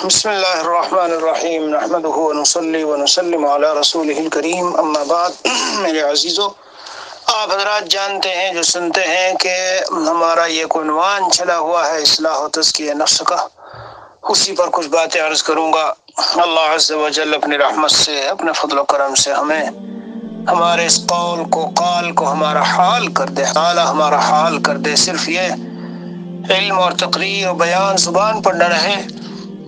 بسم اللہ الرحمن الرحیم نحمده ونصلی ونسلم علی رسولہ الکریم اما بعد۔ میرے عزیزو، آپ حضرات جانتے ہیں، جو سنتے ہیں کہ ہمارا یہ عنوان چلا ہوا ہے اصلاح و تزکیہ نفس کا، اسی پر کچھ باتیں عرض کروں گا۔ اللہ عز و جل اپنی رحمت سے، اپنے فضل و کرم سے ہمیں ہمارے اس قال کو ہمارا حال کر دے، حالہ ہمارا حال کر دے۔ صرف یہ علم اور تقریر و بیان زبان پر نہ رہے،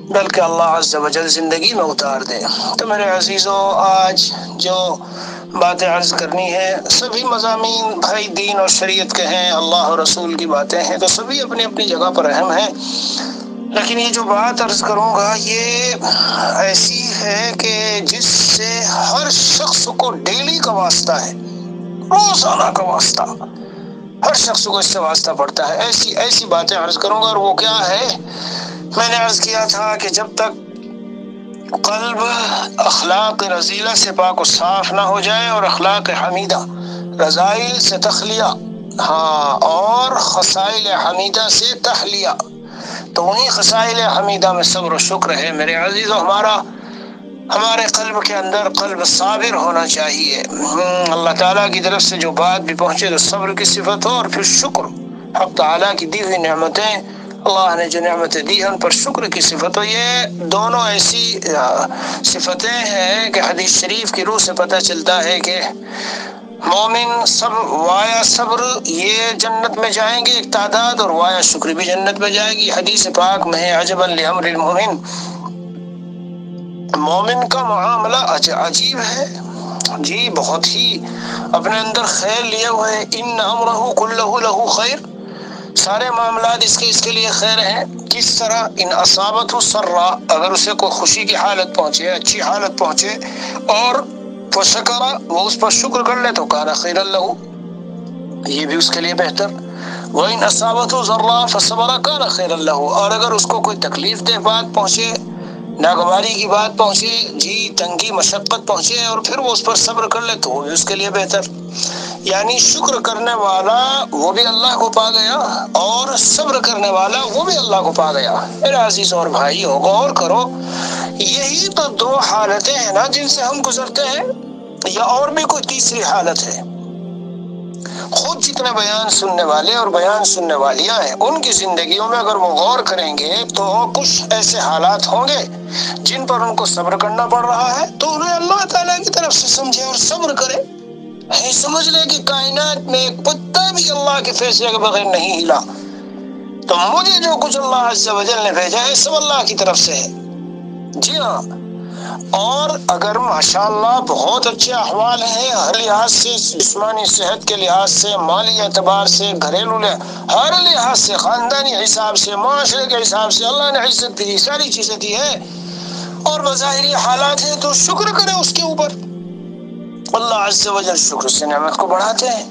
بلکہ اللہ عز و جل زندگی میں اتار دے۔ تو میرے عزیزو، آج جو باتیں عرض کرنی ہے، سبھی مضامین بھائی دین اور شریعت کے ہیں، اللہ اور رسول کی باتیں ہیں، تو سبھی اپنی اپنی جگہ پر اہم ہیں، لیکن یہ جو بات عرض کروں گا یہ ایسی ہے کہ جس سے ہر شخص کو ڈیلی کا واسطہ ہے، روزانہ کا واسطہ، ہر شخص کو اس سے واسطہ پڑتا ہے۔ ایسی باتیں عرض کروں گا، اور وہ کیا ہے؟ میں نے عرض کیا تھا کہ جب تک قلب اخلاق رذیلہ سے پاک و صاف نہ ہو جائے اور اخلاق حمیدہ رذائل سے تخلیہ، اور خصائل حمیدہ سے تحلیہ، تو انہی خصائل حمیدہ میں صبر و شکر ہے۔ میرے عزیزو، ہمارے قلب کے اندر قلب صابر ہونا چاہیے۔ اللہ تعالیٰ کی طرف سے جو بات بھی پہنچے تو صبر کی صفت ہو، اور پھر شکر، حق تعالیٰ کی دی ہوئی نعمتیں، اللہ نے جو نعمتیں دی ہیں ان پر شکر کی صفت ہو۔ یہ دونوں ایسی صفتیں ہیں کہ حدیث شریف کی روح سے پتہ چلتا ہے کہ مومن وایا صبر یہ جنت میں جائیں گے ایک تعداد، اور وایا شکر بھی جنت میں جائے گی۔ حدیث پاک میں ہے عجبا لامر المومن، مومن کا معاملہ عجیب ہے جی، بہت ہی اپنے اندر خیر لیے ہوئے۔ ان امرہ کلہ لہ خیر، سارے معاملات اس کے لیے خیر ہیں۔ کس طرح؟ ان اصابتہ سرا، اگر اسے کوئی خوشی کی حالت پہنچے، اچھی حالت پہنچے، اور فشکر، وہ اس پر شکر کر لے، تو کان خیرا لہ، یہ بھی اس کے لیے بہتر۔ وَإِنْ أَصَابَتْهُ ضَرًّا فَصَبَرَ كَانَ خَيْرًا لَهُ، اور اگر اس کو کوئی تکلیف دہ بات پہنچے، ناگواری کی بات پہنچے، جی تنگی مشقت پہنچے، اور پھر وہ اس پر صبر کر لے، تو وہ بھی اس کے لیے بہتر۔ یعنی شکر کرنے والا وہ بھی اللہ کو پا گیا، اور صبر کرنے والا وہ بھی اللہ کو پا گیا۔ میرے عزیز اور بھائی، غور کرو، یہی تو دو حالتیں ہیں نا جن سے ہم گزرتے ہیں، یا اور بھی کوئی تیسری حالت ہے؟ خود جتنے بیان سننے والے اور بیان سننے والیاں ہیں، ان کی زندگیوں میں اگر وہ غور کریں گے تو کچھ ایسے حالات ہوں گے جن پر ان کو صبر کرنا پڑ رہا ہے، تو انہیں اللہ تعالیٰ کی طرف سے سمجھے اور صبر کرے۔ سمجھ لے کہ کائنات میں ایک پتا بھی اللہ کے فیصلے کے بغیر نہیں ہلا، تو مجھے جو کچھ اللہ عز و جل نے بھیجا ہے سب اللہ کی طرف سے ہے۔ جی ہاں، اور اگر ماشاءاللہ بہت اچھے احوال ہیں، ہر لحاظ سے، جسمانی صحت کے لحاظ سے، مالی اعتبار سے، گھریلو ہر لحاظ سے، خاندانی حساب سے، معاشرے کے حساب سے، اللہ نے عزت دی، ساری چیزیں دی ہے، اور بظاہری حالات ہیں، تو شکر کرے اس کے اوپر۔ اللہ عز و جل شکر سے نعمت کو بڑھاتے ہیں۔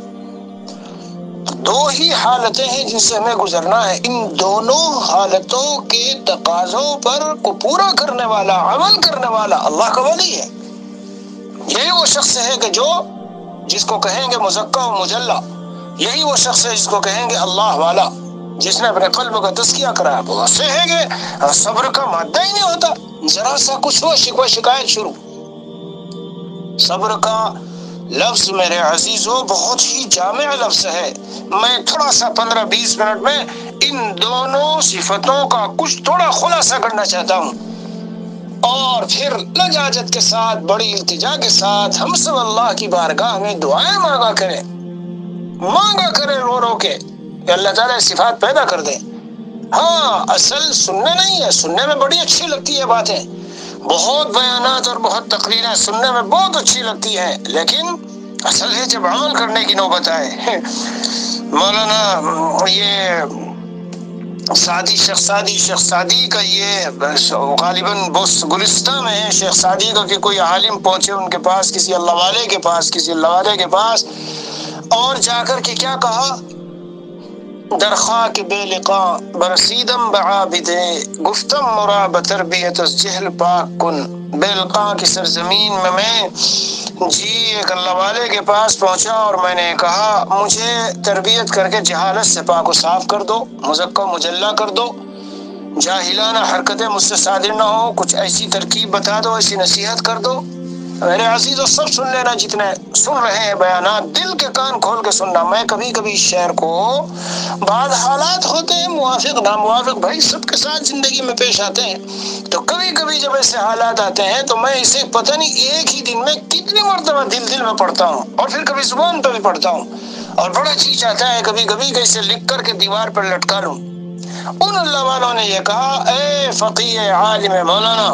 دو ہی حالتیں ہیں جن سے ہمیں گزرنا ہے، ان دونوں حالتوں کے تقاضوں پر کو پورا کرنے والا، عمل کرنے والا اللہ کا ولی ہے۔ یہی وہ شخص ہے کہ جس کو کہیں گے مزکا و مجلہ، یہی وہ شخص ہے جس کو کہیں گے اللہ والا، جس نے اپنے قلب کا تزکیہ کرایا۔ بہت سے ہے کہ صبر کا مادہ ہی نہیں ہوتا، ذرا سا کچھ ہو شکوہ شکایت شروع۔ صبر کا لفظ میرے عزیزو بہت ہی جامع لفظ ہے۔ میں تھوڑا سا 15-20 منٹ میں ان دونوں صفتوں کا کچھ تھوڑا خلاصہ کرنا چاہتا ہوں، اور پھر لجاجت کے ساتھ، بڑی التجا کے ساتھ ہم سب اللہ کی بارگاہ میں دعائیں مانگا کریں رو رو کے کہ اللہ تعالیٰ صفات پیدا کر دے۔ ہاں، اصل سننے نہیں ہے، سننے میں بڑی اچھی لگتی ہے باتیں، بہت بیانات اور بہت تقریریں سننے میں بہت اچھی لگتی ہیں، لیکن اصل ہے جب عمل کرنے کی نوبت آئے۔ مولانا یہ شیخ سعدی کا یہ غالباً گلستان میں ہے، شیخ سعدی کا کہ کوئی عالم پہنچے ان کے پاس، کسی اللہ والے کے پاس، اور جا کر کے کیا کہا؟ درخواہ کے بے لقاء برسیدم بعابدے، گفتم مرا بتربیت اس جہل پاک کن۔ بے لقاء کی سرزمین میں ایک اللہ والے کے پاس پہنچا، اور میں نے کہا مجھے تربیت کر کے جہالت سے پاک و صاف کر دو، مزکا مجلہ کر دو۔ جاہلانہ حرکتیں مجھ سے صادر نہ ہو، کچھ ایسی ترکیب بتا دو، ایسی نصیحت کر دو۔ میرے عزیزو سب سن لینا، جتنے سن رہے ہیں بیانات، دل کے کان کھول کے سننا۔ میں کبھی کبھی اس شعر کو، بعض حالات ہوتے ہیں موافق ناموافق بھائی سب کے ساتھ زندگی میں پیش آتے ہیں، تو کبھی کبھی جب ایسے حالات آتے ہیں تو میں اسے پتہ نہیں ایک ہی دن میں کتنی مرتبہ دل میں پڑھتا ہوں، اور پھر کبھی زبان پہ بھی پڑھتا ہوں، اور بڑا جی چاہتا ہے کبھی کبھی کہ اسے لکھ کر کے دیوار پر لٹکا لوں۔ ان اللہ والوں نے یہ کہا، اے فقیہ عالم مولانا،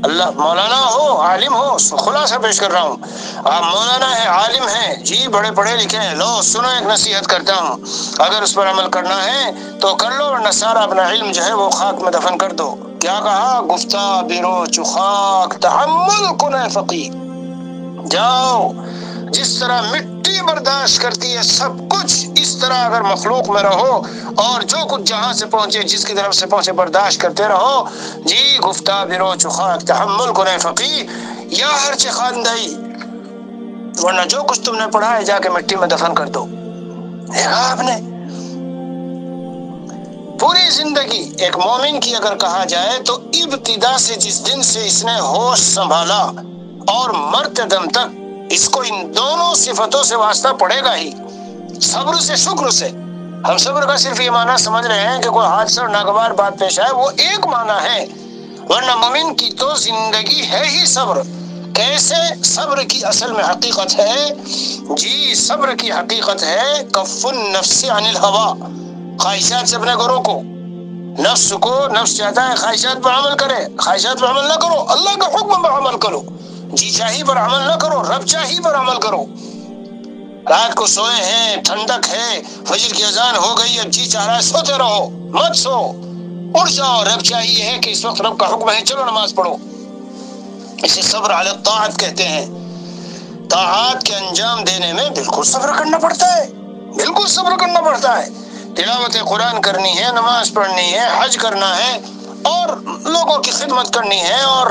اللہ مولانا ہو عالم ہو، خلاصہ پیش کر رہا ہوں، آپ مولانا ہے عالم ہیں جی، بڑے پڑھے لکھے ہیں، لو سنو ایک نصیحت کرتا ہوں، اگر اس پر عمل کرنا ہے تو کر لو، ورنہ سارا اپنا علم جو ہے وہ خاک میں دفن کر دو۔ کیا کہا؟ گفتہ برو چخاک تحمل کنے فقی، جاؤ جس طرح مٹی برداشت کرتی ہے سب کچھ، اس طرح اگر مخلوق میں رہو اور جو کچھ جہاں سے پہنچے جس کی طرف سے پہنچے برداشت کرتے رہو جی۔ گفتہ برو چخاک تحمل کنے فقی، یا ہر چہ خاندائی، ورنہ جو کچھ تم نے پڑھا ہے جا کے مٹی میں دفن کر دو۔ دیکھا آپ نے، پوری زندگی ایک مومن کی اگر کہا جائے تو ابتدا سے جس دن سے اس نے ہوش سنبھالا اور مرتے دم تک اس کو ان دونوں صفتوں سے واسطہ پڑے گا ہی، صبر سے شکر سے۔ ہم صبر کا صرف یہ معنی سمجھ رہے ہیں کہ کوئی حادثہ اور ناگوار بات پیش آئے، وہ ایک معنی ہے، ورنہ مومن کی تو زندگی ہے ہی صبر۔ کیسے؟ صبر کی اصل میں حقیقت ہے جی، صبر کی حقیقت ہے کف النفس عن الہوى، خواہشات سے اپنے کو روکو۔ نفس کو، نفس چاہتا ہے خواہشات پر عمل کرے، خواہشات پر عمل نہ کرو، اللہ کے حکم پر عمل کرو، جی چاہی پر عمل نہ کرو، رب چاہی پر عمل کرو۔ رات کو سوئے ہیں، ٹھنڈک ہے، فجر کی اذان ہو گئی، اب جی چاہ رہا ہے سوتے رہو، مت سو، اٹھ جاؤ، رب چاہیے ہے کہ اس وقت رب کا حکم ہے چلو نماز پڑھو۔ اسے صبر علی الطاعت کہتے ہیں۔ طاعات کے انجام دینے میں بالکل صبر کرنا پڑتا ہے، بالکل صبر کرنا پڑتا ہے۔ تلاوت قرآن کرنی ہے، نماز پڑھنی ہے، حج کرنا ہے، اور لوگوں کی خدمت کرنی ہے، اور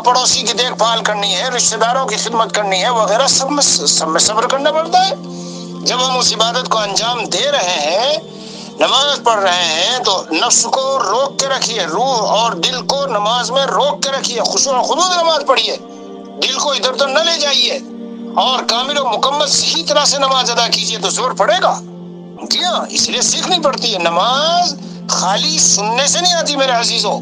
پڑوسی کی دیکھ بھال کرنی ہے، رشتہ داروں کی خدمت کرنی ہے وغیرہ، سب میں صبر کرنا پڑتا ہے۔ جب ہم اس عبادت کو انجام دے رہے ہیں، نماز پڑھ رہے ہیں، تو نفس کو روک کے رکھیے، روح اور دل کو نماز میں روک کے رکھیے، خشوع و خضوع نماز پڑھیے، دل کو ادھر ادھر نہ لے جائیے، اور کامل و مکمل صحیح طرح سے نماز ادا کیجیے تو زور پڑے گا۔ جی ہاں، اس لیے سیکھنی پڑتی ہے، نماز خالی سننے سے نہیں آتی میرے عزیزو،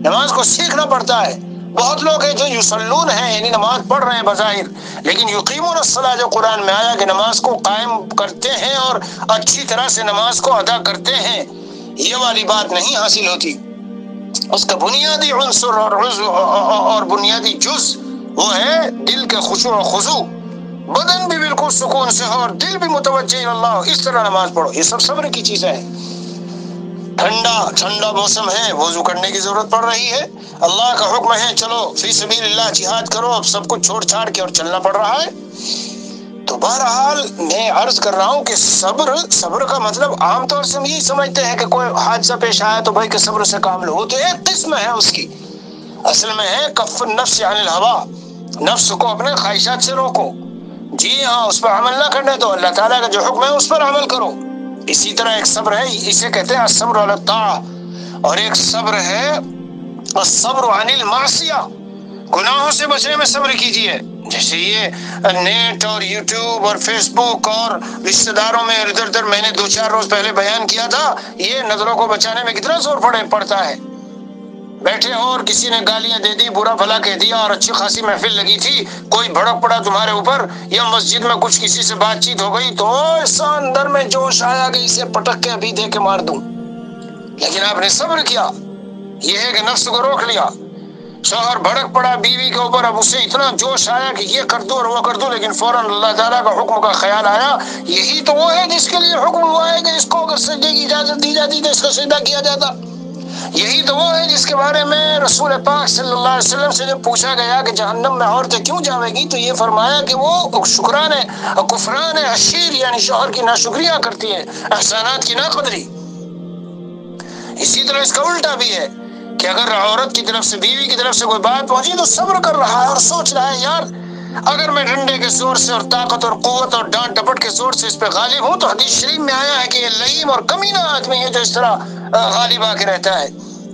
نماز کو سیکھنا پڑتا ہے۔ بہت لوگ ہیں جو یصلون ہیں، یعنی نماز پڑھ رہے ہیں بظاہر، لیکن یقیمون الصلاۃ جو قرآن میں آیا کہ نماز کو قائم کرتے ہیں اور اچھی طرح سے نماز کو ادا کرتے ہیں، یہ والی بات نہیں حاصل ہوتی۔ اس کا بنیادی عنصر اور بنیادی جز وہ ہے دل کے خشوع و خضوع، بدن بھی بالکل سکون سے ہو اور دل بھی متوجہ اللہ، اس طرح نماز پڑھو۔ یہ سب صبر کی چیزیں ہیں۔ ٹھنڈا موسم ہے، وضو کرنے کی ضرورت پڑ رہی ہے، اللہ کا حکم ہے چلو فی سبیل اللہ جہاد کرو، اب سب کچھ چھوڑ چھاڑ کے اور چلنا پڑ رہا ہے۔ تو بہرحال میں عرض کر رہا ہوں کہ صبر کا مطلب عام طور سے ہم یہی سمجھتے ہیں کہ کوئی حادثہ پیش آیا تو بھائی کہ صبر سے کام لو، وہ تو ایک قسم ہے اس کی، اصل میں ہے کف النفس عن الہوى، نفس کو اپنے خواہشات سے روکو، جی ہاں اس پر عمل نہ کرنے دو، اللہ تعالیٰ کا جو حکم ہے اس پر عمل کرو۔ اسی طرح ایک صبر ہے، اسے کہتے ہیں الصبر علی الطاعہ، اور ایک صبر ہے الصبر عن المعصیہ، گناہوں سے بچنے میں صبر کیجیے۔ جیسے یہ نیٹ اور یوٹیوب اور فیس بک اور رشتہ داروں میں ادھر ادھر، میں نے 2-4 روز پہلے بیان کیا تھا، یہ نظروں کو بچانے میں کتنا زور پڑتا ہے۔ بیٹھے ہو اور کسی نے گالیاں دے دی، برا بھلا کہہ دیا، اور اچھی خاصی محفل لگی تھی، کوئی بھڑک پڑا تمہارے اوپر، یا مسجد میں کچھ کسی سے بات چیت ہو گئی تو ایسا اندر میں جوش آیا کہ اسے پٹک کے ابھی دے کے مار دوں، لیکن آپ نے صبر کیا، یہ ہے کہ نفس کو روک لیا۔ شوہر بھڑک پڑا بیوی کے اوپر، اب اسے اتنا جوش آیا کہ یہ کر دو اور وہ کر دو، لیکن فوراً اللہ تعالیٰ کا حکم کا خیال آیا، یہی تو وہ ہے جس کے لیے حکم ہوا ہے کہ اس کو اگر سجدے کی اجازت دی جاتی تو اس کا سجدہ کیا جاتا، یہی تو وہ ہے جس کے بارے میں رسول پاک صلی اللہ علیہ وسلم سے جب پوچھا گیا کہ جہنم میں عورتیں کیوں جائیں گی، تو یہ فرمایا کہ وہ شکران کفران عشیر، یعنی شوہر کی ناشکریاں کرتی ہیں، احسانات کی ناقدری۔ اسی طرح اس کا الٹا بھی ہے کہ اگر عورت کی طرف سے، بیوی کی طرف سے کوئی بات پہنچی تو صبر کر رہا ہے اور سوچ رہا ہے یار اگر میں ڈنڈے کے زور سے اور طاقت اور قوت اور ڈانٹ ڈپٹ کے زور سے اس پہ غالب ہوں تو حدیث شریف میں آیا ہے کہ یہ لئیم اور کمینہ آدمی ہے جو اس طرح غالب آ کے رہتا ہے،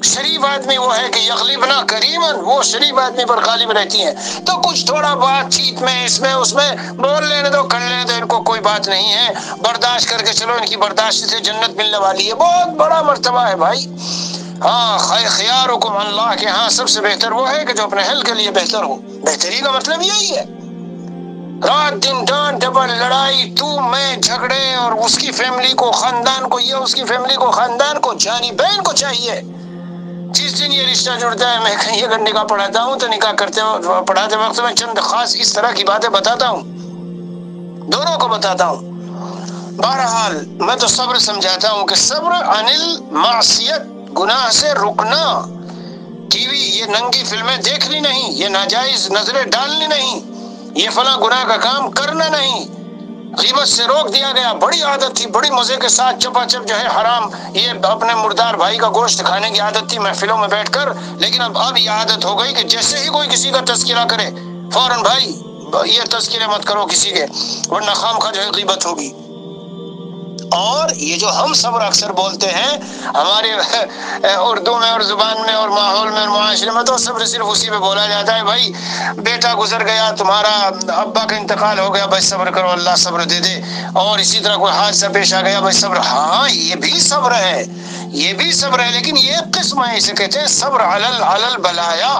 شریف آدمی وہ ہے کہ یغلبنا کریمن، وہ شریف آدمی پر غالب رہتی ہیں. تو کچھ تھوڑا بات چیت میں اس میں اس میں بول لینے دو، کر لینے دو، ان کو کوئی بات نہیں ہے، برداشت کر کے چلو، ان کی برداشت سے جنت ملنے والی ہے. بہت بڑا مرتبہ ہے بھائی. ہاں، خیارکم اللہ کے ہاں سب سے بہتر وہ ہے کہ جو اپنے اہل کے لیے بہتر ہو. بہتری کا مطلب یہی ہے. رات دن ڈانٹ ڈپٹ، لڑائی، تو میں، جھگڑے، اور اس کی فیملی کو، خاندان کو یہ، اس کی فیملی کو، خاندان کو، جانی بہن کو چاہیے جس دن یہ رشتہ جڑتا ہے، میں کہیں اگر نکاح پڑھاتا ہوں تو نکاح پڑھاتے وقت میں چند خاص اس طرح کی باتیں بتاتا ہوں، دونوں کو بتاتا ہوں. بہرحال میں تو صبر سمجھاتا ہوں کہ صبر عن المعصیت، گناہ سے رکنا. ٹی وی، یہ ننگی فلمیں دیکھنی نہیں، یہ ناجائز نظریں ڈالنی نہیں، یہ فلاں گناہ کا کام کرنا نہیں. غیبت سے روک دیا گیا، بڑی عادت تھی، بڑی مزے کے ساتھ چپا چپ جو ہے حرام، یہ اپنے مردار بھائی کا گوشت کھانے کی عادت تھی محفلوں میں بیٹھ کر. لیکن اب یہ عادت ہو گئی کہ جیسے ہی کوئی کسی کا تذکرہ کرے فوراً بھائی یہ تذکرے مت کرو کسی کے، ورنہ خواہ جو ہے غیبت ہوگی. اور یہ جو ہم صبر اکثر بولتے ہیں ہمارے اردو میں اور زبان میں اور ماحول میں اور معاشرے میں، تو صبر صرف اسی پہ بولا جاتا ہے بھائی بیٹا گزر گیا، تمہارا ابا کا انتقال ہو گیا، بھائی صبر کرو اللہ صبر دے دے. اور اسی طرح کوئی حادثہ پیش آ گیا، بھائی صبر. ہاں یہ بھی صبر ہے، یہ بھی صبر ہے، لیکن یہ ایک قسم ہے، اسے کہتے ہیں صبر علی البلایا.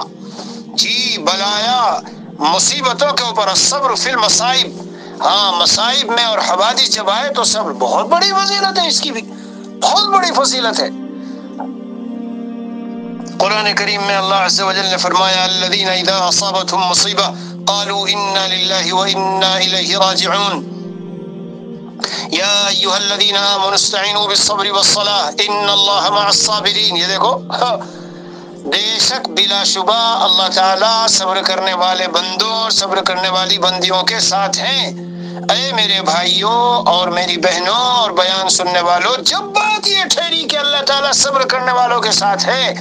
جی بلایا، مصیبتوں کے اوپر، الصبر فی المصائب. ہاں مصائب میں اور حوادث جب آئے تو صبر، بہت بڑی فضیلت ہے، اس کی بھی بہت بڑی فضیلت ہے. قرآن کریم میں اللہ عز و جل نے فرمایا الذین اذا اصابتهم مصیبہ قالوا انا للہ وانا الیہ راجعون یا ایھا الذین آمنوا استعینوا بالصبر والصلاۃ ان اللہ مع الصابرین. یہ دیکھو بے شک بلا شبہ اللہ تعالیٰ صبر کرنے والے بندوں اور صبر کرنے والی بندیوں کے ساتھ ہیں. اے میرے بھائیوں اور میری بہنوں اور بیان سننے والوں، جب بات یہ ٹھہری کہ اللہ تعالیٰ صبر کرنے والوں کے ساتھ ہے،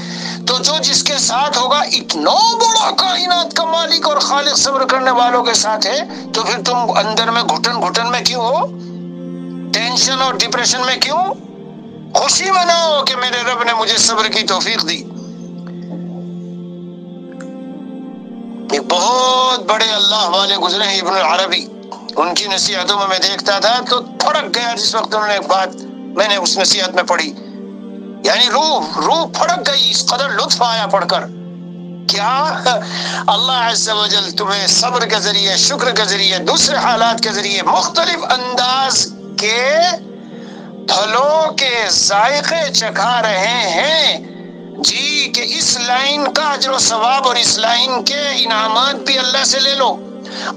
تو جو جس کے ساتھ ہوگا، اتنا بڑا کائنات کا مالک اور خالق صبر کرنے والوں کے ساتھ ہے، تو پھر تم اندر میں گھٹن گھٹن میں کیوں ہو؟ ٹینشن اور ڈپریشن میں کیوں؟ خوشی مناؤ کہ میرے رب نے مجھے صبر کی توفیق دی. ایک بہت بڑے اللہ والے گزرے ہیں ابن العربی، ان کی نصیحتوں میں دیکھتا تھا تو پھڑک گیا جس وقت انہوں نے ایک بات میں نے اس نصیحت میں پڑھی، یعنی روح پھڑک گئی، اس قدر لطف آیا پڑھ کر. کیا اللہ عز و جل تمہیں صبر کے ذریعے، شکر کے ذریعے، دوسرے حالات کے ذریعے مختلف انداز کے پھلوں کے ذائقے چکھا رہے ہیں. جی کہ اس لائن کا اجر و ثواب اور اس لائن کے انعامات بھی اللہ سے لے لو،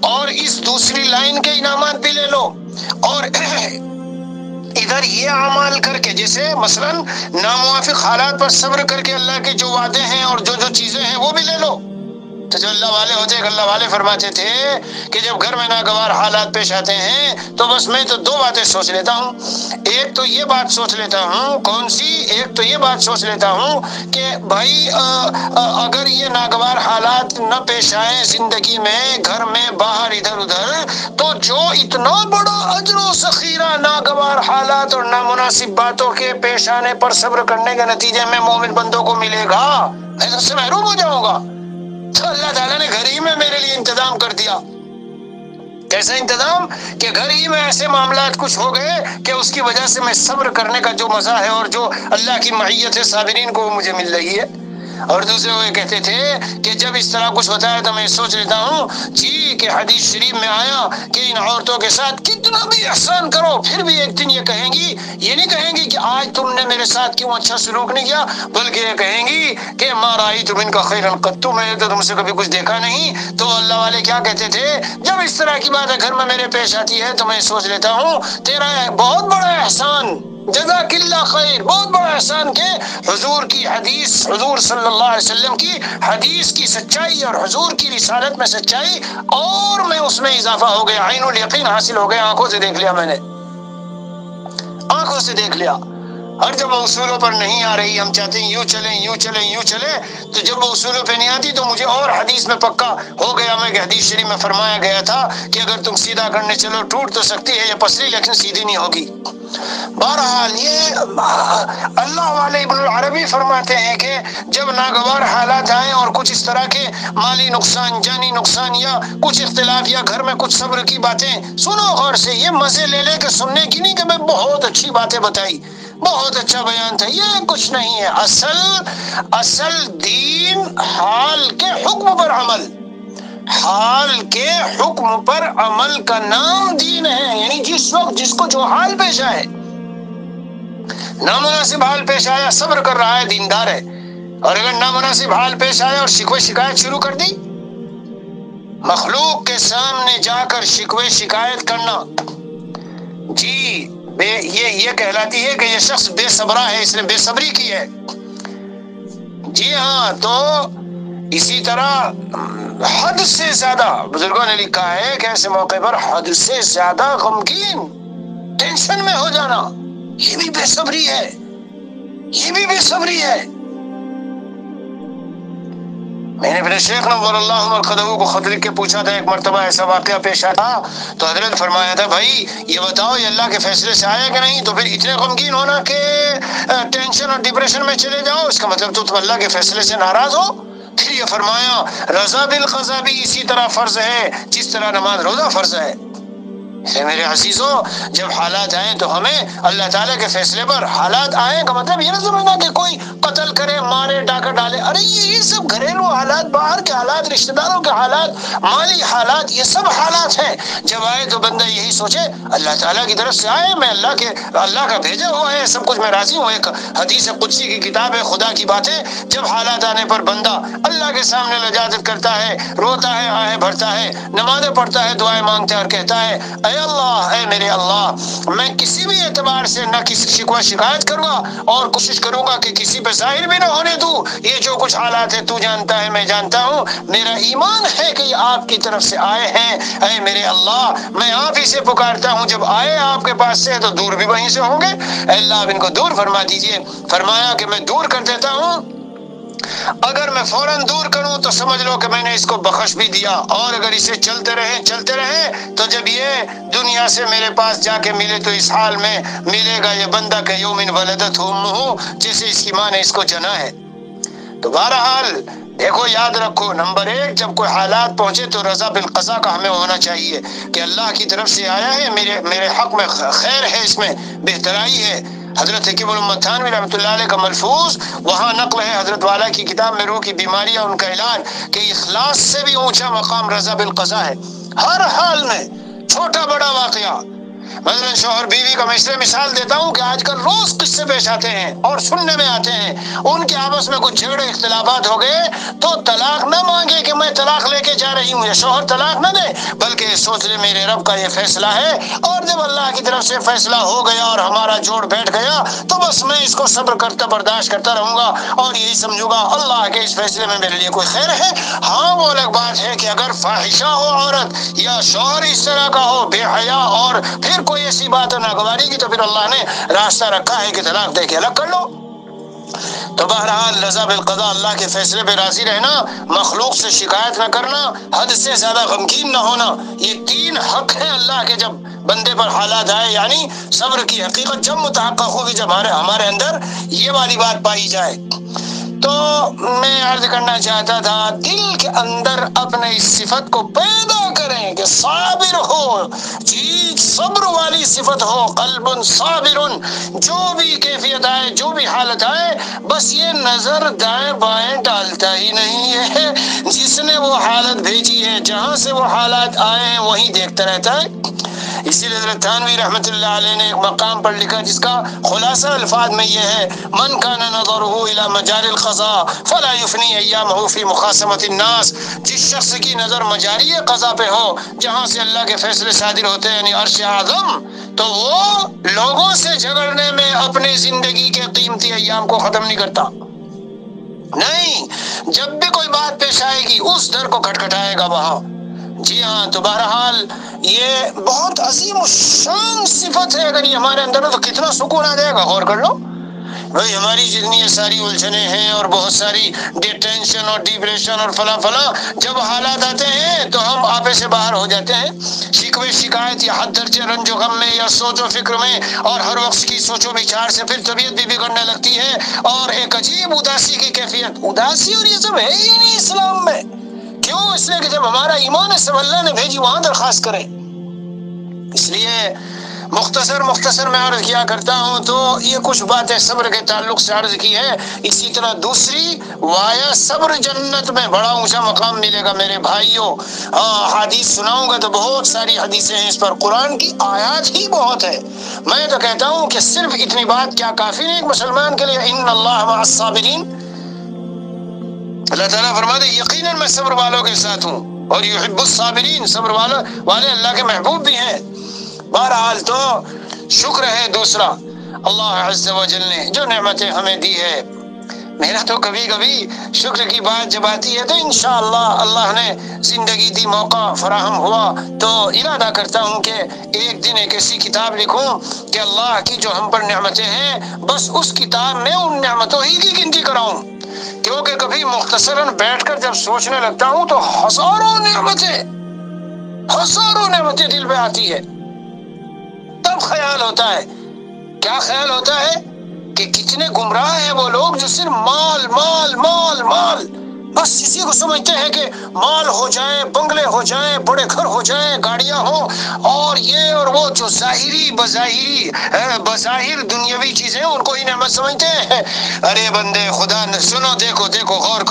اور اس دوسری لائن کے انعامات بھی لے لو، اور ادھر یہ اعمال کر کے، جیسے مثلا ناموافق حالات پر صبر کر کے اللہ کے جو وعدے ہیں اور جو جو چیزیں ہیں وہ بھی لے لو. تو جو اللہ والے ہوتے ہیں، اللہ والے فرماتے تھے کہ جب گھر میں ناگوار حالات پیش آتے ہیں تو بس میں تو دو باتیں سوچ لیتا ہوں. ایک تو یہ بات سوچ لیتا ہوں، کون سی؟ ایک تو یہ بات سوچ لیتا ہوں کہ بھائی اگر یہ ناگوار حالات نہ پیش آئیں زندگی میں، گھر میں، باہر، ادھر ادھر، تو جو اتنا بڑا اجر و ذخیرہ ناگوار حالات اور نامناسب باتوں کے پیش آنے پر صبر کرنے کے نتیجے میں مومن بندوں کو ملے گا، میں اس سے محروم ہو جاؤں گا. تو اللہ تعالیٰ نے گھر ہی میں میرے لیے انتظام کر دیا. کیسا انتظام؟ کہ گھر ہی میں ایسے معاملات کچھ ہو گئے کہ اس کی وجہ سے میں صبر کرنے کا جو مزہ ہے اور جو اللہ کی معیت ہے صابرین کو، وہ مجھے مل رہی ہے. اور دوسرے وہ کہتے تھے کہ جب اس طرح کچھ ہوتا ہے تو میں سوچ لیتا ہوں جی کہ حدیث شریف میں آیا کہ ان عورتوں کے ساتھ کتنا بھی احسان کرو پھر بھی ایک دن یہ کہیں گی، یہ نہیں کہیں گی کہ آج تم نے میرے ساتھ کیوں اچھا سلوک نہیں کیا، بلکہ یہ کہیں گی کہ ما رأیت منک خیرا قط، میں نے تو تم سے کبھی کچھ دیکھا نہیں. تو اللہ والے کیا کہتے تھے؟ جب اس طرح کی بات گھر میں میرے پیش آتی ہے تو میں سوچ لیتا ہوں تیرا بہت بڑا احسان، جزاک اللہ خیر، بہت بڑا احسان کہ حضور کی حدیث، حضور صلی اللہ علیہ وسلم کی حدیث کی سچائی اور حضور کی رسالت میں سچائی، اور میں اس میں اضافہ ہو گیا، عین الیقین حاصل ہو گیا، آنکھوں سے دیکھ لیا، میں نے آنکھوں سے دیکھ لیا. اور جب وہ اصولوں پر نہیں آ رہی، ہم چاہتے ہیں یوں چلیں یوں چلیں یوں چلیں، تو جب وہ اصولوں پہ نہیں آتی تو مجھے اور حدیث میں پکا ہو گیا میں کہ حدیث شریف میں فرمایا گیا تھا کہ اگر تم سیدھا کرنے چلو ٹوٹ تو سکتی ہے یہ پسلی لیکن سیدھی نہیں ہوگی. بہرحال یہ اللہ والے ابن العربی فرماتے ہیں کہ جب ناگوار حالات آئیں اور کچھ اس طرح کے مالی نقصان، جانی نقصان یا کچھ اختلاف یا گھر میں کچھ صبر کی باتیں سنو غور سے، یہ مزے لے لے کے سننے کی نہیں کہ میں بہت اچھی باتیں بتائی، بہت اچھا بیان تھا، یہ کچھ نہیں ہے۔ اصل دین حال کے حکم پر عمل، حال کے حکم پر عمل کا نام دین ہے۔ یعنی جس وقت جس کو جو حال پیش آئے، نامناسب حال پیش آیا، صبر کر رہا ہے، دیندار ہے، اور اگر نامناسب حال پیش آیا اور شکوے شکایت شروع کر دی، مخلوق کے سامنے جا کر شکوے شکایت کرنا، جی یہ کہلاتی ہے کہ یہ شخص بے صبرا ہے، اس نے بے صبری کی ہے۔ جی ہاں، تو اسی طرح حد سے زیادہ، بزرگوں نے لکھا ہے کہ ایسے موقع پر حد سے زیادہ غمگین، ٹینشن میں ہو جانا، یہ بھی بے صبری ہے، یہ بھی بے صبری ہے۔ میں نے اپنے شیخ نور اللہ مرقدہ کو خط لکھ کے پوچھا تھا، ایک مرتبہ ایسا واقعہ پیش آیا تھا تو حضرت فرمایا تھا، بھائی یہ بتاؤ یہ اللہ کے فیصلے سے آیا کہ نہیں؟ تو پھر اتنے غمگین ہونا کہ ٹینشن اور ڈپریشن میں چلے جاؤ، اس کا مطلب تو تم اللہ کے فیصلے سے ناراض ہو۔ پھر یہ فرمایا رضا بالقضا بھی اسی طرح فرض ہے جس طرح نماز روزہ فرض ہے۔ میرے عزیزوں، جب حالات آئیں تو ہمیں اللہ تعالیٰ کے فیصلے پر، حالات آئیں کا مطلب یہ نہ سمجھنا کہ کوئی قتل کرے، مارے، ڈاکہ ڈالے، ارے یہ سب گھریلو حالات، باہر کے حالات، رشتہ داروں کے حالات، مالی حالات، یہ سب حالات ہیں۔ جب آئے تو بندہ یہی سوچے اللہ تعالیٰ کی طرف سے آئے، میں اللہ کا بھیجا ہوا ہے، سب کچھ میں راضی ہوں۔ ایک حدیث قدسی کی کتاب ہے خدا کی باتیں، جب حالات آنے پر بندہ اللہ کے سامنے لجاجت کرتا ہے، روتا ہے، آہیں بھرتا ہے، نمازیں پڑھتا ہے، دعائیں مانگتا ہے اور کہتا ہے اے اللہ، اے میرے اللہ، میں کسی بھی اعتبار سے نہ کسی شکوہ شکایت کروں گا اور کوشش کروں گا کہ کسی پہ ظاہر بھی نہ ہونے دوں، یہ جو کچھ حالات ہیں تو جانتا ہے، میں جانتا ہوں، میرا ایمان ہے کہ یہ آپ کی طرف سے آئے ہیں، اے میرے اللہ میں آپ ہی سے پکارتا ہوں، جب آئے آپ کے پاس سے تو دور بھی وہیں سے ہوں گے، اے اللہ آپ ان کو دور فرما دیجئے۔ فرمایا کہ میں دور کر دیتا ہوں، اگر میں فوراً دور کروں تو سمجھ لو کہ میں نے اس کو بخش بھی دیا، اور اگر اسے چلتے رہے تو جب یہ دنیا سے میرے پاس جا کے ملے تو اس حال میں ملے گا یہ بندہ کہ یومن ولدتہ امہ، جیسے اس کی ماں نے اس کو جنا ہے۔ تو بہرحال دیکھو، یاد رکھو، نمبر 1 جب کوئی حالات پہنچے تو رضا بالقضا کا ہمیں ہونا چاہیے کہ اللہ کی طرف سے آیا ہے، میرے حق میں خیر ہے، اس میں بہترائی ہے۔ حضرت حکیم الامت تھانوی رحمۃ اللہ علیہ کا ملفوظ وہاں نقل ہے حضرت والا کی کتاب میں، روح کی بیماری اور ان کا علاج، کہ اخلاص سے بھی اونچا مقام رضا بالقضا ہے۔ ہر حال میں چھوٹا بڑا واقعہ، مثلا شوہر بیوی کا میں اس لیے مثال دیتا ہوں کہ آج کل روز قصے پیش آتے ہیں اور سننے میں آتے ہیں، ان کے آپس میں کچھ جھگڑے اختلافات ہو گئے تو طلاق نہ مانگے کہ میں طلاق لے کے جا رہی ہوں، یا شوہر طلاق نہ دے، بلکہ سوچ لے میرے رب کا یہ فیصلہ ہے، اور جب اللہ کی طرف سے فیصلہ ہو گیا اور ہمارا جوڑ بیٹھ گیا تو بس میں اس کو صبر کرتا برداشت کرتا رہوں گا اور یہی سمجھوں گا اللہ کے اس فیصلے میں میرے لیے کوئی خیر ہے۔ ہاں وہ الگ بات ہے کہ اگر فاحشہ ہو عورت یا شوہر اس طرح کا ہو بے حیا اور پھر کوئی ایسی بات ہے ناگواری کی، تو پھر اللہ نے راستہ رکھا ہے کہ طلاق دے کے الگ کر لو۔ تو بہرحال رضا بالقضا، اللہ کے فیصلے پہ راضی رہنا، مخلوق سے شکایت نہ کرنا، حد سے زیادہ غمگین نہ ہونا، یہ 3 حق ہیں اللہ کے جب بندے پر حالات آئے، یعنی صبر کی حقیقت جب متحقق ہوگی، جب ہمارے اندر یہ والی بات پائی جائے۔ تو میں عرض کرنا چاہتا تھا دل کے اندر اپنے اس صفت کو پیدا کریں کہ صابر ہو، جی صبر والی صفت ہو، قلب صابر، جو بھی کیفیت آئے، جو بھی حالت آئے، بس یہ نظر دائیں بائیں ڈالتا ہی نہیں ہے، جس نے وہ حالت بھیجی ہے، جہاں سے وہ حالات آئے ہیں وہیں دیکھتا رہتا ہے۔ اسی لیے حضرت تھانوی رحمۃ اللہ علیہ نے ایک مقام پر لکھا جس کا خلاصہ الفاظ میں یہ ہے، من کان نظرہ الی مجاری القضاء فلا یفنی ایامہ فی مخاصمۃ الناس، جس شخص کی نظر مجاری قضا پہ ہو، جہاں سے اللہ کے فیصلے صادر ہوتے ہیں، یعنی عرش اعظم، تو وہ لوگوں سے جھگڑنے میں اپنے زندگی کے قیمتی ایام کو ختم نہیں کرتا۔ نہیں، جب بھی کوئی بات پیش آئے گی اس در کو کھٹکھٹائے گا وہاں۔ جی ہاں، تو بہرحال یہ بہت عظیم الشان صفت ہے، اگر یہ ہمارے اندر ہو تو کتنا سکون آ جائے گا، غور کر لو۔ بھائی ہماری جتنی یہ ساری الجھنیں ہیں اور بہت ساری ٹینشن اور ڈپریشن اور فلاں فلاں، جب حالات آتے ہیں تو ہم آپے سے باہر ہو جاتے ہیں، شکوے شکایت یا حد درجے رنج و غم میں یا سوچ و فکر میں، اور ہر وقت کی سوچ و بچار سے پھر طبیعت بھی بگڑنے لگتی ہے، اور ایک عجیب اداسی کی کیفیت، اداسی اور یہ سب ہے ہی نہیں اسلام میں۔ کیوں؟ اس لیے کہ جب ہمارا ایمان ہے سب اللہ نے بھیجی وہاں درخواست کریں۔ اس لیے مختصر میں عرض کیا کرتا ہوں، تو یہ کچھ باتیں صبر کے تعلق سے عرض کی ہے۔ اسی طرح دوسری وایا صبر جنت میں بڑا اونچا مقام ملے گا میرے بھائیوں۔ حدیث سناؤں گا تو بہت ساری حدیثیں ہیں اس پر، قرآن کی آیات ہی بہت ہے۔ میں تو کہتا ہوں کہ صرف اتنی بات کیا کافی نہیں ایک مسلمان کے لیے؟ ان اللہ مع الصابرین، اللہ تعالیٰ فرماتے یقیناً میں صبر والوں کے ساتھ ہوں، اور یحب الصابرین، صبر والے اللہ کے محبوب بھی ہیں۔ بہرحال تو شکر ہے دوسرا اللہ عز و جل نے جو نعمتیں ہمیں دی ہے۔ میرا تو کبھی کبھی شکر کی بات جب آتی ہے تو انشاءاللہ اللہ نے زندگی دی، موقع فراہم ہوا تو ارادہ کرتا ہوں کہ ایک دن ایک ایسی کتاب لکھوں کہ اللہ کی جو ہم پر نعمتیں ہیں بس اس کتاب میں ان نعمتوں ہی کی گنتی کراؤں، کیونکہ کبھی مختصراً بیٹھ کر جب سوچنے لگتا ہوں تو ہزاروں نعمتیں دل پہ آتی ہے۔ تب خیال ہوتا ہے، کیا خیال ہوتا ہے کہ کتنے گمراہ ہیں وہ لوگ جو صرف مال مال مال مال، بس اسی کو سمجھتے ہیں کہ مال ہو جائے، بنگلے ہو جائیں، بڑے گھر ہو جائیں، گاڑیاں ہوں، اور یہ اور وہ جو بظاہر دنیاوی چیزیں ان کو ہی نعمت سمجھتے ہیں۔ ارے بندے خدا نے سنو، دیکھو غور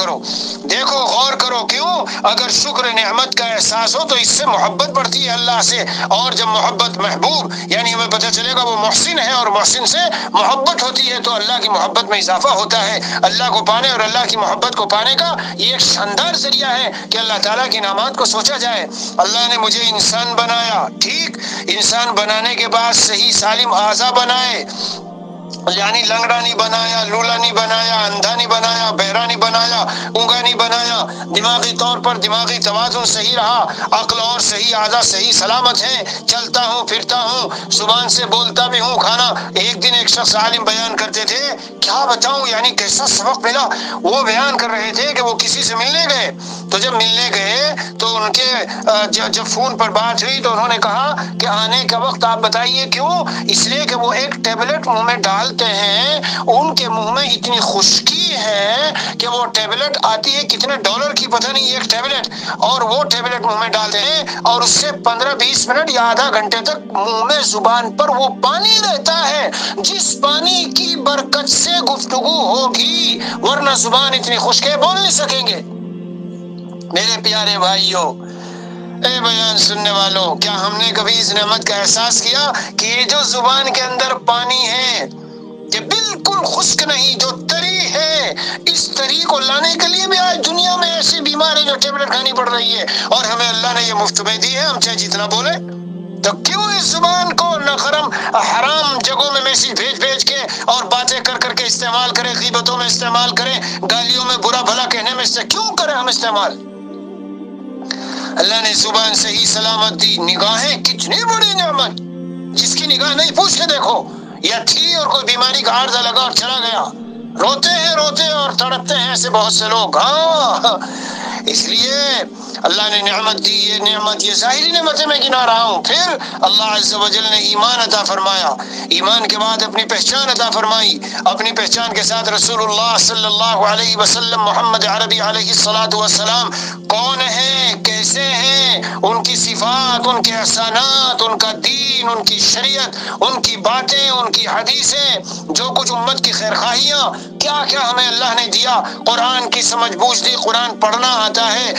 کرو، کیوں؟ اگر شکر نعمت کا احساس ہو تو اس سے محبت بڑھتی ہے اللہ سے، اور جب محبت محبوب یعنی ہمیں پتہ چلے گا وہ محسن ہے اور محسن سے محبت ہوتی ہے تو اللہ کی محبت میں اضافہ ہوتا ہے۔ اللہ کو پانے اور اللہ کی محبت کو پانے کا یہ ایک شاندار ذریعہ ہے کہ اللہ تعالیٰ کی انعامات کو سوچا جائے۔ اللہ نے مجھے انسان بنایا، ٹھیک، انسان بنانے کے بعد صحیح سالم اعضاء بنائے، یعنی لنگڑا نہیں بنایا، لولا نہیں بنایا، اندھا نہیں بنایا، بہرا نہیں بنایا، اونگا نہیں بنایا، دماغی طور پر دماغی توازن صحیح رہا، عقل اور صحیح اعضاء صحیح سلامت ہیں، چلتا ہوں پھرتا ہوں، زبان سے بولتا بھی ہوں، کھانا۔ ایک دن ایک شخص عالم بیان کرتے تھے، کیا بتاؤں یعنی کیسا سبق ملا، وہ بیان کر رہے تھے کہ وہ کسی سے ملنے گئے، تو جب ملنے گئے تو ان کے جب فون پر بات ہوئی تو انہوں نے کہا کہ آنے کا وقت آپ بتائیے کیوں؟ اس لیے کہ وہ ایک ٹیبلٹ منہ میں ڈالتے ہیں، ان کے منہ میں اتنی خشکی ہے کہ وہ ٹیبلٹ آتی ہے کتنے ڈالر کی پتہ نہیں ایک ٹیبلٹ، اور وہ ٹیبلٹ منہ میں ڈالتے ہیں اور اس سے 15-20 منٹ یا آدھا گھنٹے تک منہ میں زبان پر وہ پانی رہتا ہے جس پانی کی برکت سے گفتگو ہوگی، ورنہ زبان اتنی خشک ہے بول نہیں سکیں گے۔ میرے پیارے بھائیوں، اے بیان سننے والوں، کیا ہم نے کبھی اس نعمت کا احساس کیا کہ یہ جو زبان کے اندر پانی ہے یہ بالکل خشک نہیں، جو تری ہے، اس تری کو لانے کے لیے بھی آج دنیا میں ایسی بیمار ہے جو ٹیبلٹ کھانی پڑ رہی ہے، اور ہمیں اللہ نے یہ مفت میں دی ہے، ہم چاہے جتنا بولے۔ تو کیوں اس زبان کو ناخرم حرام جگہوں میں میسج بھیج کے اور باتیں کر کے استعمال کریں، غیبتوں میں استعمال کریں، گالیوں میں برا بھلا کہنے میں کیوں کریں ہم استعمال؟ اللہ نے زبان صحیح سلامت دی، نگاہیں کتنی بڑی نعمت، جس کی نگاہ نہیں پوچھ کے دیکھو، یا تھی اور کوئی بیماری کا عارضہ لگا اور چلا گیا، روتے اور تڑپتے ہیں ایسے بہت سے لوگ۔ ہاں، اس لیے اللہ نے نعمت دی، یہ نعمت، یہ ظاہری نعمتیں میں گنا رہا ہوں۔ پھر اللہ عز و جل نے ایمان عطا فرمایا، ایمان کے بعد اپنی پہچان عطا فرمائی، اپنی پہچان کے ساتھ رسول اللہ صلی اللہ علیہ وسلم محمد عربی علیہ الصلاۃ والسلام کون ہیں، کیسے ہیں، ان کی صفات، ان کے احسانات، ان کا دین، ان کی شریعت، ان کی باتیں، ان کی حدیثیں، جو کچھ امت کی خیرخواہیاں، کیا کیا ہمیں اللہ نے دیا، قرآن کی سمجھ بوجھ دی، قرآن پڑھنا آتا ہے،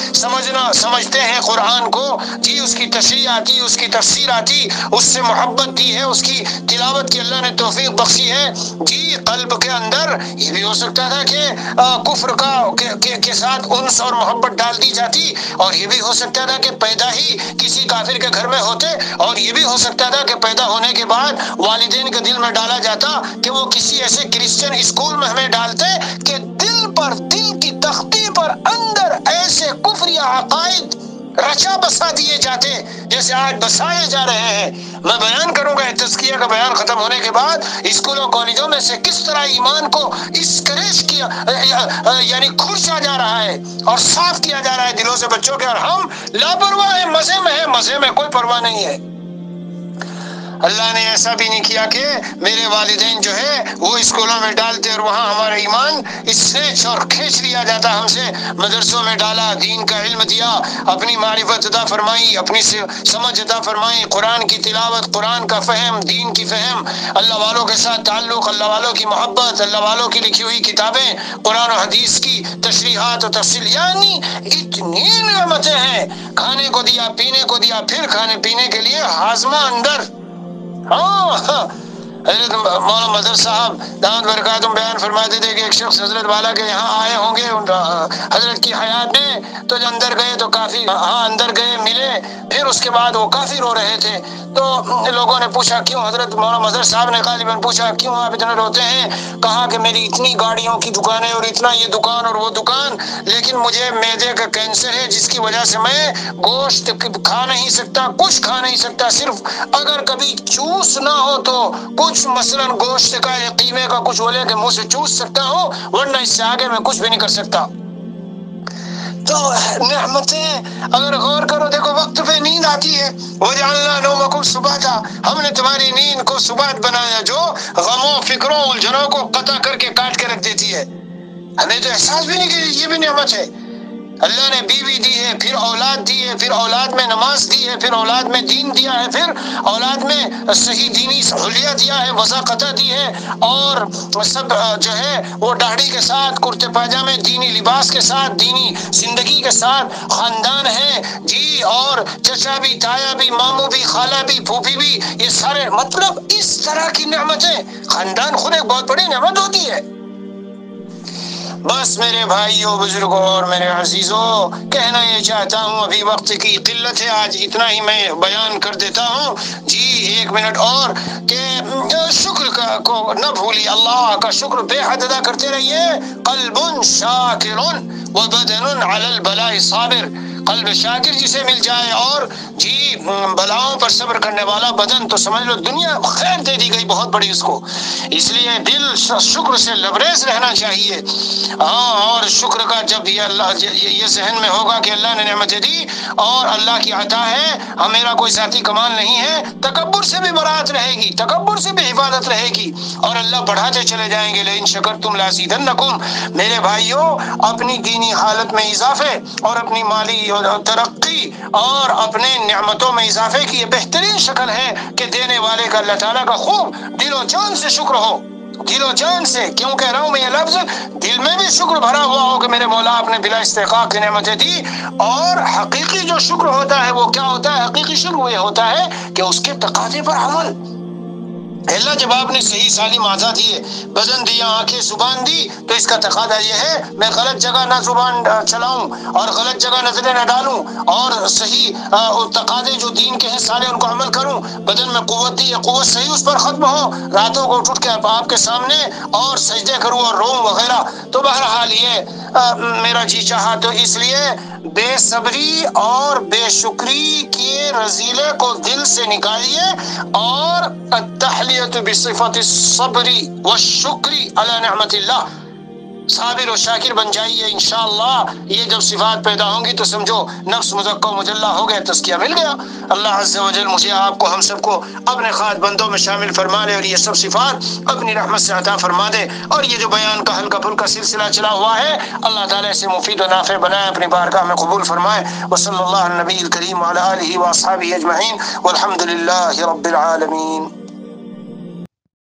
سمجھتے ہیں قرآن کو، جی اس کی تشریح آتی، اس کی تفسیر آتی، اس سے محبت دی ہے، اس کی تلاوت کی اللہ نے توفیق بخشی ہے، جی قلب کے اندر یہ بھی ہو سکتا تھا کہ کفر کے ساتھ انس اور محبت ڈال دی جاتی، اور یہ بھی ہو سکتا تھا کہ پیدا ہی کسی کافر کے گھر میں ہوتے، اور یہ بھی ہو سکتا تھا کہ پیدا ہونے کے بعد والدین کے دل میں ڈالا جاتا کہ وہ کسی ایسے کرسچن اسکول میں ہمیں ڈالتے کہ دل کی تختی پر اندر ایسے کفری عقائد رچا بسا دیے جاتے جیسے آج بسائے جا رہے ہیں۔ میں بیان کروں گا تزکیہ کا بیان ختم ہونے کے بعد اسکولوں کالجوں میں سے کس طرح ایمان کو اسکریچ کیا یعنی کھرچا جا رہا ہے اور صاف کیا جا رہا ہے دلوں سے بچوں کے، اور ہم لاپرواہ ہیں، مزے میں ہیں، مزے میں کوئی پرواہ نہیں ہے۔ اللہ نے ایسا بھی نہیں کیا کہ میرے والدین جو ہے وہ اسکولوں میں ڈالتے اور وہاں ہمارا ایمان اسنیچ اور کھینچ لیا جاتا، ہم سے مدرسوں میں ڈالا، دین کا علم دیا، اپنی معرفت عطا فرمائی، اپنی سمجھ عطا فرمائی، قرآن کی تلاوت، قرآن کا فہم، دین کی فہم، اللہ والوں کے ساتھ تعلق، اللہ والوں کی محبت، اللہ والوں کی لکھی ہوئی کتابیں، قرآن و حدیث کی تشریحات و تفصیل، یعنی اتنی نعمتیں ہیں۔ کھانے کو دیا، پینے کو دیا، پھر کھانے پینے کے لیے ہاضمہ اندر۔ ہاں حضرت مولانا مظہر صاحب دامت برکاتہم بیان فرماتے تھے کہ ایک شخص حضرت والا کے یہاں آئے ہوں گے حضرت کی حیات میں، تو جو اندر گئے تو کافی اندر گئے ملے، پھر اس کے بعد وہ کافی رو رہے تھے، تو لوگوں نے پوچھا کیوں؟ حضرت مولانا مظہر صاحب نے غالباً پوچھا کیوں آپ اتنے روتے ہیں؟ کہا کہ میری اتنی گاڑیوں کی دکانیں اور اتنا یہ دکان اور وہ دکان، لیکن مجھے معدے کا کینسر ہے جس کی وجہ سے میں گوشت کھا نہیں سکتا، کچھ کھا نہیں سکتا، صرف اگر کبھی چوس نہ ہو تو کچھ مثلا گوشت کا یا قیمے کا کچھ بولے کہ منہ سے چوس سکتا ہوں، ورنہ اس سے آگے میں کچھ بھی نہیں کر سکتا۔ تو نعمتیں اگر غور کرو، دیکھو وقت پہ نیند آتی ہے، وَجَعَلْنَا نَوْمَكُمْ سُبَاتًا، ہم نے تمہاری نیند کو سبات بنایا جو غموں، فکروں، الجھنوں کو قطع کر کے کاٹ کے رکھ دیتی ہے۔ ہمیں تو احساس بھی نہیں کہ یہ بھی نعمت ہے۔ اللہ نے بیوی دی ہے، پھر اولاد دی ہے، پھر اولاد میں نماز دی ہے، پھر اولاد میں دین دیا ہے، پھر اولاد میں صحیح دینی حلیہ دیا ہے، وضاقتہ دی ہے، اور سب جو ہے وہ داڑھی کے ساتھ، کرتے پاجامے، دینی لباس کے ساتھ، دینی زندگی کے ساتھ خاندان ہے جی، اور چچا بھی، تایا بھی، ماموں بھی، خالہ بھی، پھوپھی بھی، یہ سارے مطلب اس طرح کی نعمتیں، خاندان خود ایک بہت بڑی نعمت ہوتی ہے۔ بس میرے بھائیوں، بزرگوں اور میرے عزیزوں، کہنا یہ چاہتا ہوں، ابھی وقت کی قلت ہے، آج اتنا ہی میں بیان کر دیتا ہوں جی، 1 منٹ اور، کہ شکر کو نہ بھولی، اللہ کا شکر بے حد ادا کرتے رہیے۔ قلب شاکر وبدن علی البلاء صابر، قلب شاکر جسے مل جائے اور جی بلاؤں پر صبر کرنے والا بدن، تو سمجھ لو دنیا خیر دے دی گئی بہت بڑی اس کو۔ اس لیے دل شکر سے لبریز رہنا چاہیے، اور شکر کا جب یہ ذہن میں ہوگا کہ اللہ نے نعمتیں دی اور اللہ کی عطا ہے، میرا کوئی ذاتی کمال نہیں ہے، تکبر سے بھی برات رہے گی، تکبر سے بھی حفاظت رہے گی، اور اللہ بڑھاتے چلے جائیں گے۔ لئن شکرتم لازیدنکم، میرے بھائیوں، اپنی دینی حالت میں اضافے اور اپنی مالی ترقی اور اپنے نعمتوں میں اضافے کی یہ بہترین شکل ہے کہ دینے والے کا اللہ تعالیٰ کا خوب دل و جان سے شکر ہو، دل و جان سے۔ کیوں کہہ رہا ہوں میں یہ لفظ؟ دل میں بھی شکر بھرا ہوا ہو کہ میرے مولا آپ نے بلا استحقاق کی نعمتیں دی، اور حقیقی جو شکر ہوتا ہے وہ کیا ہوتا ہے؟ حقیقی شکر یہ ہوتا ہے کہ اس کے تقاضے پر عمل۔ اللہ جب آپ نے صحیح سالم اعضاء دیے، بدن دیا، آنکھیں، زبان دی، تو اس کا تقاضا یہ ہے میں غلط جگہ نہ زبان چلاؤں اور غلط جگہ نظریں نہ ڈالوں، اور صحیح تقاضے جو دین کے ہیں سارے ان کو عمل کروں۔ بدن میں قوت دی، قوت صحیح اس پر ختم ہو، راتوں کو اٹھ کے آپ کے سامنے اور سجدے کروں اور روؤں وغیرہ۔ تو بہرحال یہ میرا جی چاہا، تو اس لیے بے صبری اور بے شکری کے رذیلے کو دل سے نکالیے، اور التحلیۃ بصفت الصبر والشکر علی نعمت اللہ، صابر و شاکر بن جائیے انشاءاللہ۔ یہ جب صفات پیدا ہوں گی تو سمجھو نفس مزکہ و مجلہ ہو گیا، تزکیہ مل گیا۔ اللہ عز و جل مجھے، آپ کو، ہم سب کو اپنے خاص بندوں میں شامل فرما لے، اور یہ سب صفات اپنی رحمت سے عطا فرما دے، اور یہ جو بیان کا ہلکا پھلکا سلسلہ چلا ہوا ہے اللہ تعالیٰ سے مفید و نافع بنائے، اپنی بارگاہ میں قبول فرمائے۔ وصلی اللہ علی النبی الکریم وعلی آلہ واصحابہ اجمعین، والحمد للہ رب العالمین۔